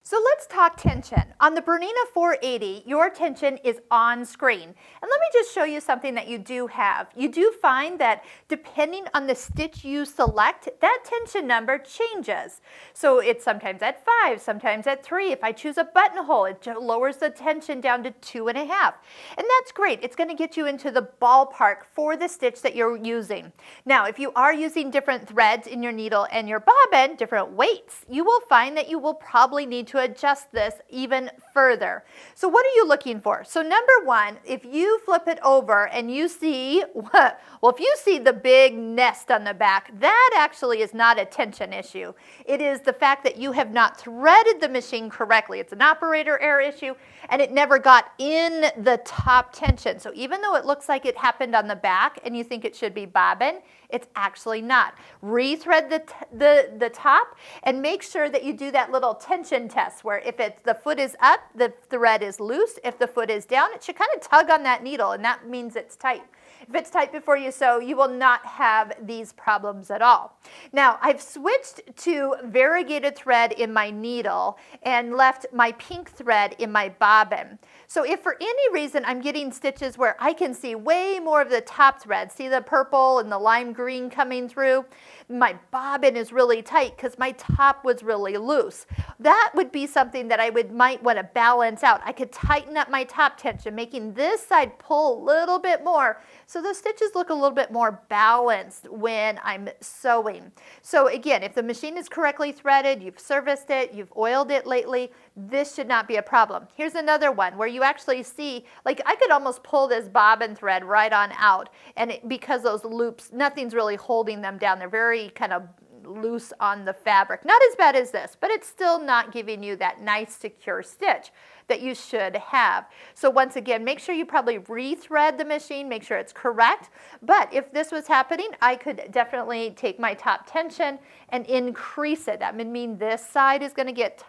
So let's talk tension. On the Bernina 480, your tension is on screen. And let me just show you something that you do have. You do find that depending on the stitch you select, that tension number changes. So it's sometimes at 5, sometimes at 3. If I choose a buttonhole, it lowers the tension down to 2.5. And that's great. It's going to get you into the ballpark for the stitch that you're using. Now, if you are using different threads in your needle and your bobbin, different weights, you will find that you will probably need to adjust this even further. So what are you looking for? So number one, if you flip it over and you see, well, if you see the big nest on the back, that actually is not a tension issue. It is the fact that you have not threaded the machine correctly. It's an operator error issue, and it never got in the top tension. So even though it looks like it happened on the back and you think it should be bobbin, it's actually not. Rethread the top and make sure that you do that little tension test where if the foot is up, the thread is loose. If the foot is down, it should kind of tug on that needle, and that means it's tight. If it's tight before you sew, you will not have these problems at all. Now, I've switched to variegated thread in my needle and left my pink thread in my bobbin. So if for any reason I'm getting stitches where I can see way more of the top thread, see the purple and the lime green coming through, my bobbin is really tight because my top was really loose. That would be something that I might want to balance out. I could tighten up my top tension, making this side pull a little bit more so the stitches look a little bit more balanced when I'm sewing. So again, if the machine is correctly threaded, you've serviced it, you've oiled it lately, this should not be a problem. Here's another one where you actually see, like I could almost pull this bobbin thread right on out, and because those loops, nothing's really holding them down. They're very kind of loose on the fabric. Not as bad as this, but it's still not giving you that nice secure stitch that you should have. So once again, make sure you probably rethread the machine, make sure it's correct. But if this was happening, I could definitely take my top tension and increase it. That would mean this side is going to get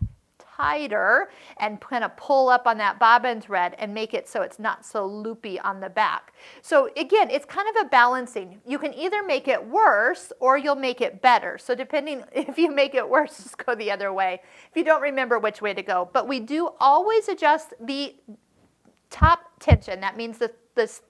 tighter and kind of pull up on that bobbin thread and make it so it's not so loopy on the back. So again, it's kind of a balancing. You can either make it worse or you'll make it better. So depending, if you make it worse, just go the other way. If you don't remember which way to go. But we do always adjust the top tension. That means the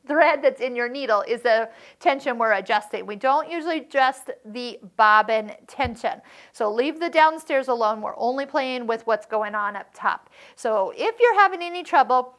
thread that's in your needle is the tension we're adjusting. We don't usually adjust the bobbin tension. So leave the downstairs alone. We're only playing with what's going on up top. So if you're having any trouble,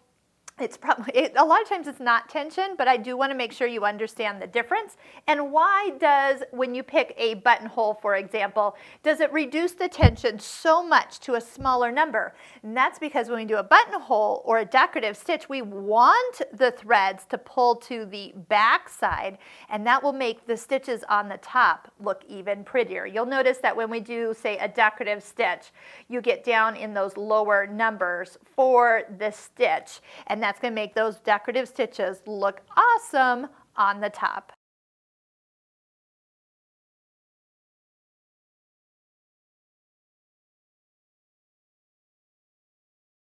it's probably, a lot of times it's not tension, but I do want to make sure you understand the difference. And why does, when you pick a buttonhole, for example, does it reduce the tension so much to a smaller number? And that's because when we do a buttonhole or a decorative stitch, we want the threads to pull to the back side, and that will make the stitches on the top look even prettier. You'll notice that when we do, say, a decorative stitch, you get down in those lower numbers for the stitch, and that's going to make those decorative stitches look awesome on the top.